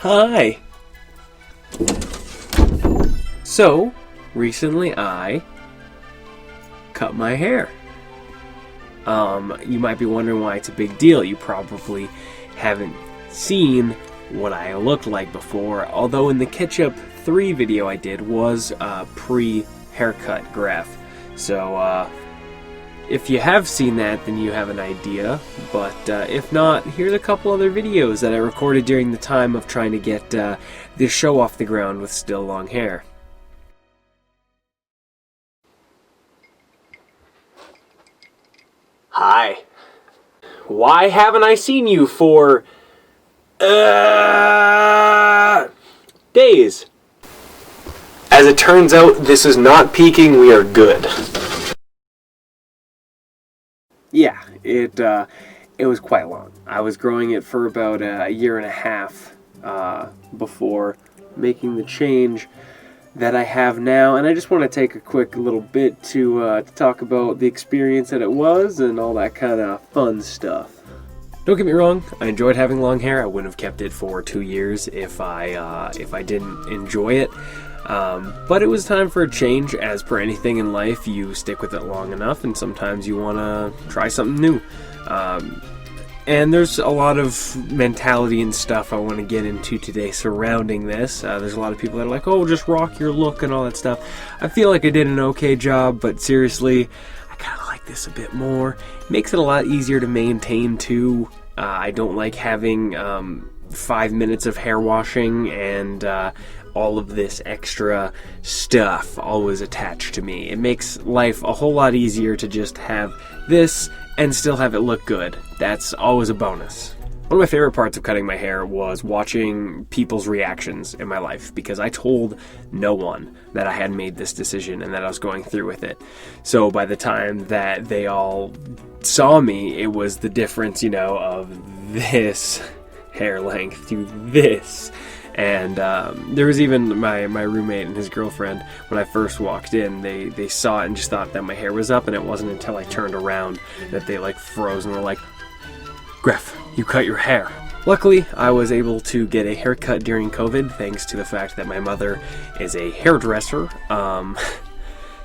Hi! So, recently I cut my hair. You might be wondering why it's a big deal. You probably haven't seen what I looked like before, although in the Ketchup 3 video I did was pre-haircut Greff. So, if you have seen that, then you have an idea, but if not, here's a couple other videos that I recorded during the time of trying to get this show off the ground with still long hair. Hi. Why haven't I seen you for days? As it turns out, this is not peaking, we are good. Yeah, it was quite long. I was growing it for about a year and a half before making the change that I have now, and I just want to take a quick little bit to talk about the experience that it was and all that kind of fun stuff. Don't get me wrong, I enjoyed having long hair. I wouldn't have kept it for 2 years if I didn't enjoy it. But it was time for a change. As per anything in life, you stick with it long enough, and sometimes you want to try something new. And there's a lot of mentality and stuff I want to get into today surrounding this. There's a lot of people that are like, oh, just rock your look and all that stuff. I feel like I did an okay job, but seriously, I kind of like this a bit more. It makes it a lot easier to maintain, too. I don't like having 5 minutes of hair washing and all of this extra stuff always attached to me. It makes life a whole lot easier to just have this and still have it look good. That's always a bonus. One of my favorite parts of cutting my hair was watching people's reactions in my life, because I told no one that I had made this decision and that I was going through with it. So by the time that they all saw me, it was the difference, of this hair length to this. And there was even my roommate and his girlfriend, when I first walked in, they saw it and just thought that my hair was up, and it wasn't until I turned around that they froze and were like, Greff, you cut your hair. Luckily, I was able to get a haircut during COVID, thanks to the fact that my mother is a hairdresser.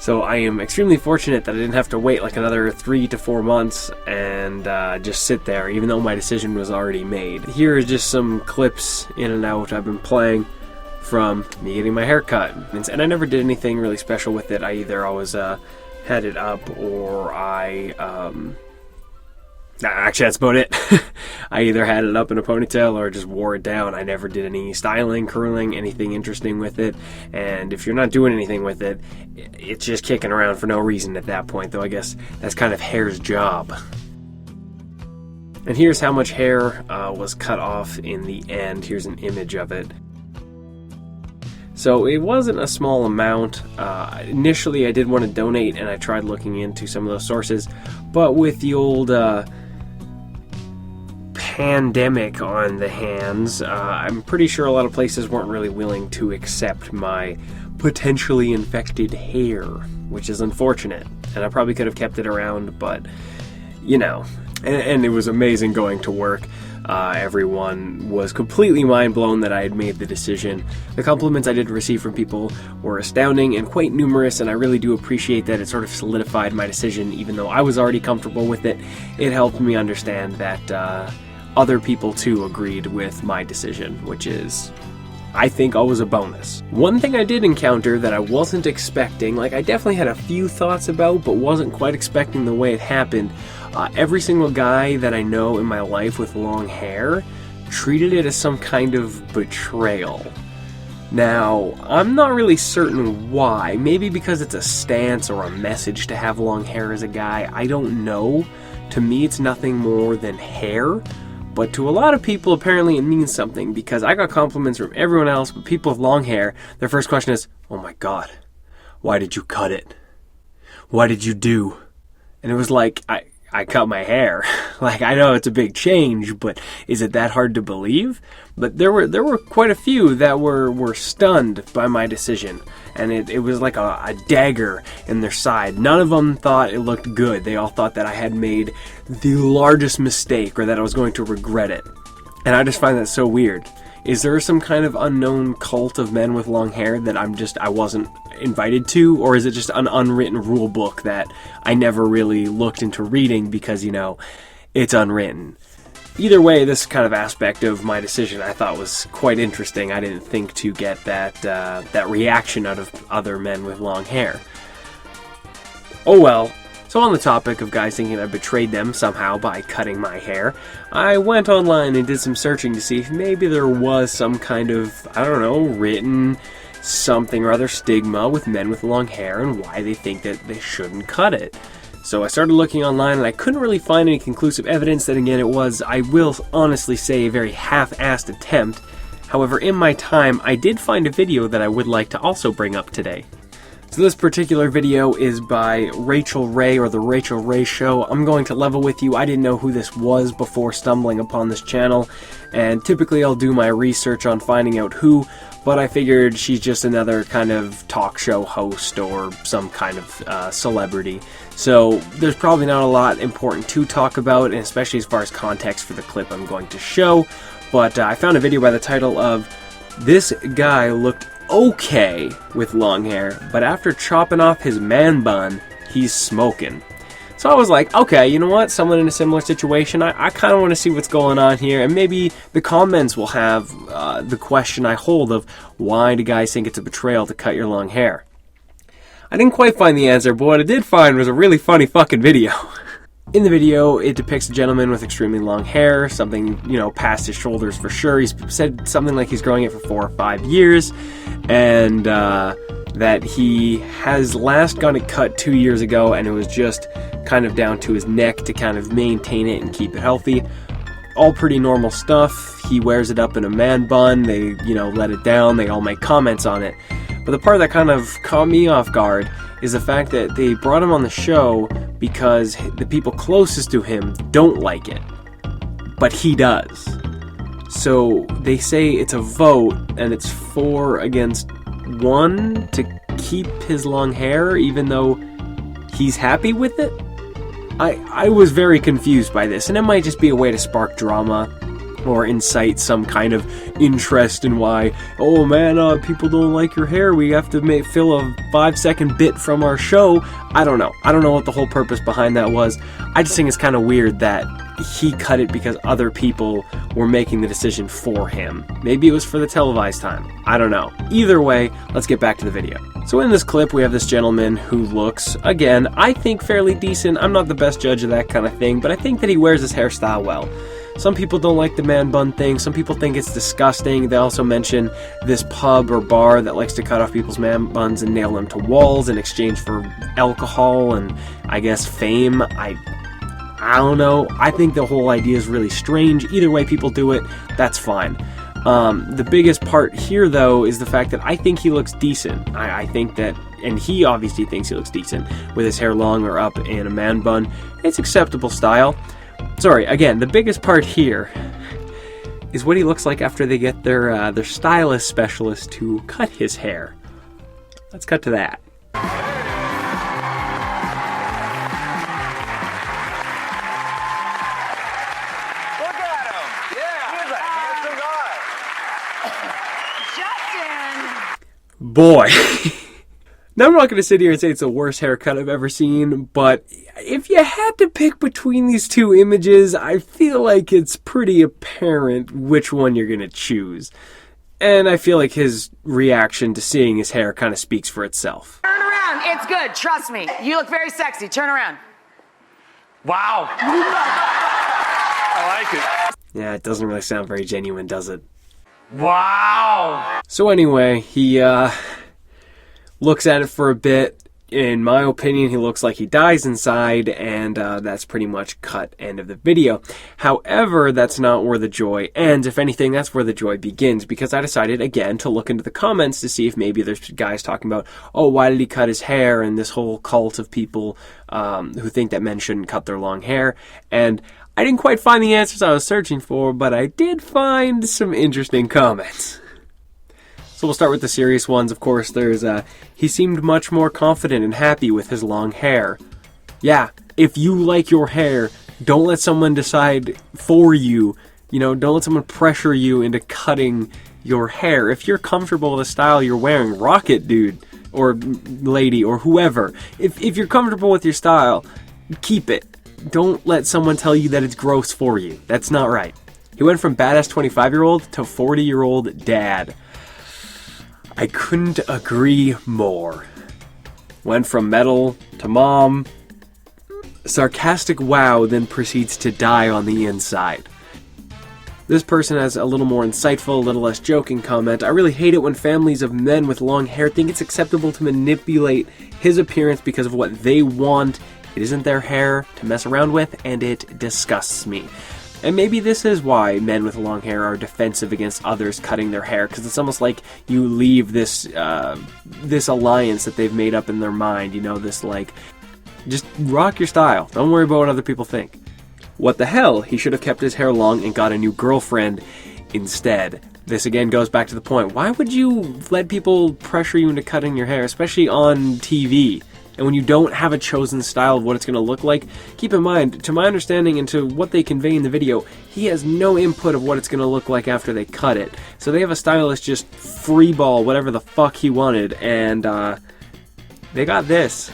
So I am extremely fortunate that I didn't have to wait another 3 to 4 months and just sit there, even though my decision was already made. Here is just some clips in and out I've been playing from me getting my hair cut. And I never did anything really special with it. I either always had it up, or actually, that's about it. I either had it up in a ponytail or just wore it down. I never did any styling, curling, anything interesting with it. And if you're not doing anything with it, it's just kicking around for no reason at that point, though I guess that's kind of hair's job. And here's how much hair was cut off in the end. Here's an image of it. So it wasn't a small amount. Initially, I did want to donate, and I tried looking into some of those sources. But with the old pandemic on the hands, I'm pretty sure a lot of places weren't really willing to accept my potentially infected hair, which is unfortunate. And I probably could have kept it around, but, and it was amazing going to work. Everyone was completely mind blown that I had made the decision. The compliments I did receive from people were astounding and quite numerous, and I really do appreciate that. It sort of solidified my decision. Even though I was already comfortable with it, it helped me understand that other people too agreed with my decision, which is, I think, always a bonus. One thing I did encounter that I wasn't expecting, I definitely had a few thoughts about, but wasn't quite expecting the way it happened. Every single guy that I know in my life with long hair treated it as some kind of betrayal. Now, I'm not really certain why. Maybe because it's a stance or a message to have long hair as a guy. I don't know. To me, it's nothing more than hair. But to a lot of people, apparently it means something, because I got compliments from everyone else, but people with long hair, their first question is, oh my god, why did you cut it? What did you do? And it was like, I cut my hair. I know it's a big change, but is it that hard to believe? But there were quite a few that were stunned by my decision, and it was like a dagger in their side. None of them thought it looked good. They all thought that I had made the largest mistake, or that I was going to regret it. And I just find that so weird. Is there some kind of unknown cult of men with long hair that I wasn't invited to? Or is it just an unwritten rule book that I never really looked into reading because, you know, it's unwritten? Either way, this kind of aspect of my decision I thought was quite interesting. I didn't think to get that reaction out of other men with long hair. Oh well. So on the topic of guys thinking I betrayed them somehow by cutting my hair, I went online and did some searching to see if maybe there was some kind of, I don't know, written something or other stigma with men with long hair and why they think that they shouldn't cut it. So I started looking online and I couldn't really find any conclusive evidence. That again, it was, I will honestly say, a very half-assed attempt. However, in my time, I did find a video that I would like to also bring up today. So this particular video is by Rachel Ray, or The Rachel Ray Show. I'm going to level with you, I didn't know who this was before stumbling upon this channel, and typically I'll do my research on finding out who, but I figured she's just another kind of talk show host or some kind of celebrity. So there's probably not a lot important to talk about, and especially as far as context for the clip I'm going to show, but I found a video by the title of "This Guy Looked Okay with Long Hair, but after chopping off his man bun, he's smoking." So I was like, okay, you know what? Someone in a similar situation, I kind of want to see what's going on here, and maybe the comments will have the question I hold of why do guys think it's a betrayal to cut your long hair? I didn't quite find the answer, but what I did find was a really funny fucking video. In the video, it depicts a gentleman with extremely long hair, something, you know, past his shoulders for sure. He's said something like he's growing it for 4 or 5 years, and that he has last got it cut 2 years ago, and it was just kind of down to his neck to kind of maintain it and keep it healthy. All pretty normal stuff. He wears it up in a man bun. They, you know, let it down. They all make comments on it. But the part that kind of caught me off guard is the fact that they brought him on the show because the people closest to him don't like it, but he does. So they say it's a vote, and it's 4 against 1 to keep his long hair, even though he's happy with it. I was very confused by this, and it might just be a way to spark drama or incite some kind of interest in why, oh man, people don't like your hair, we have to fill a 5-second bit from our show. I don't know what the whole purpose behind that was. I just think it's kind of weird that he cut it because other people were making the decision for him. Maybe it was for the televised time. I don't know. Either way, let's get back to the video. So in this clip, we have this gentleman who looks, again, I think fairly decent. I'm not the best judge of that kind of thing, but I think that he wears his hairstyle well. Some people don't like the man bun thing. Some people think it's disgusting. They also mention this pub or bar that likes to cut off people's man buns and nail them to walls in exchange for alcohol and, I guess, fame. I don't know. I think the whole idea is really strange. Either way people do it, that's fine. The biggest part here, though, is the fact that I think he looks decent. I think that, and he obviously thinks he looks decent with his hair long or up in a man bun. It's acceptable style. Sorry, again, the biggest part here is what he looks like after they get their stylist specialist to cut his hair. Let's cut to that. Look at him! Yeah! He's a handsome guy! Justin! Boy. Now, I'm not going to sit here and say it's the worst haircut I've ever seen, but if you had to pick between these two images, I feel like it's pretty apparent which one you're going to choose. And I feel like his reaction to seeing his hair kind of speaks for itself. Turn around. It's good. Trust me. You look very sexy. Turn around. Wow. I like it. Yeah, it doesn't really sound very genuine, does it? Wow. So anyway, he looks at it for a bit. In my opinion, he looks like he dies inside, and that's pretty much cut end of the video. However, that's not where the joy ends. If anything, that's where the joy begins, because I decided, again, to look into the comments to see if maybe there's guys talking about, oh, why did he cut his hair, and this whole cult of people who think that men shouldn't cut their long hair. And I didn't quite find the answers I was searching for, but I did find some interesting comments. So we'll start with the serious ones. Of course, there's, he seemed much more confident and happy with his long hair. Yeah, if you like your hair, don't let someone decide for you You know, don't let someone pressure you into cutting your hair. If you're comfortable with the style you're wearing, rock it, dude, or lady, or whoever. If you're comfortable with your style, keep it. Don't let someone tell you that it's gross for you. That's not right. He went from badass 25-year-old to 40-year-old dad. I couldn't agree more. Went from metal to mom. Sarcastic wow, then proceeds to die on the inside. This person has a little more insightful, a little less joking comment. I really hate it when families of men with long hair think it's acceptable to manipulate his appearance because of what they want. It isn't their hair to mess around with, and it disgusts me. And maybe this is why men with long hair are defensive against others cutting their hair, because it's almost like you leave this this alliance that they've made up in their mind, you know, this like, just rock your style. Don't worry about what other people think. What the hell? He should have kept his hair long and got a new girlfriend instead. This again goes back to the point. Why would you let people pressure you into cutting your hair, especially on TV? And when you don't have a chosen style of what it's going to look like, keep in mind, to my understanding and to what they convey in the video, he has no input of what it's going to look like after they cut it. So they have a stylist just freeball whatever the fuck he wanted, and they got this.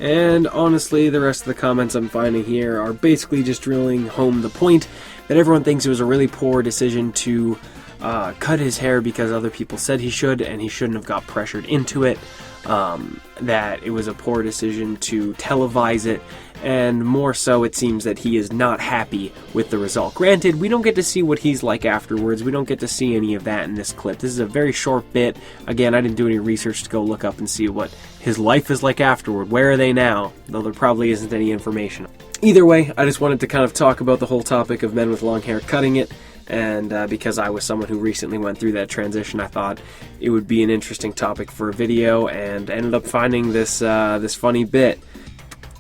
And honestly, the rest of the comments I'm finding here are basically just drilling home the point that everyone thinks it was a really poor decision to cut his hair because other people said he should, and he shouldn't have got pressured into it. That it was a poor decision to televise it, and more so it seems that he is not happy with the result. Granted, we don't get to see what he's like afterwards. We don't get to see any of that in this clip. This is a very short bit. Again, I didn't do any research to go look up and see what his life is like afterward. Where are they now? Though there probably isn't any information. Either way, I just wanted to kind of talk about the whole topic of men with long hair cutting it. And because I was someone who recently went through that transition, I thought it would be an interesting topic for a video, and ended up finding this this funny bit.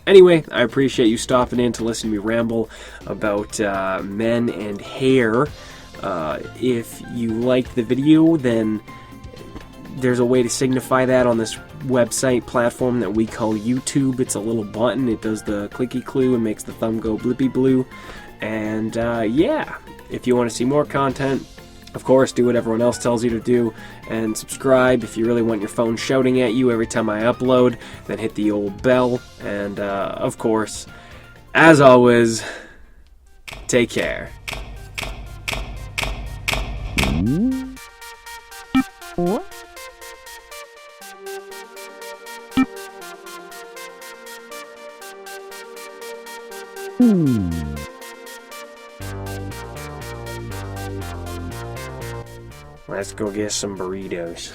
Anyway, I appreciate you stopping in to listen to me ramble about men and hair. If you liked the video, then there's a way to signify that on this website platform that we call YouTube. It's a little button. It does the clicky clue and makes the thumb go blippy blue. And yeah. If you want to see more content, of course, do what everyone else tells you to do, and subscribe. If you really want your phone shouting at you every time I upload, then hit the old bell. And, of course, as always, take care. Let's go get some burritos.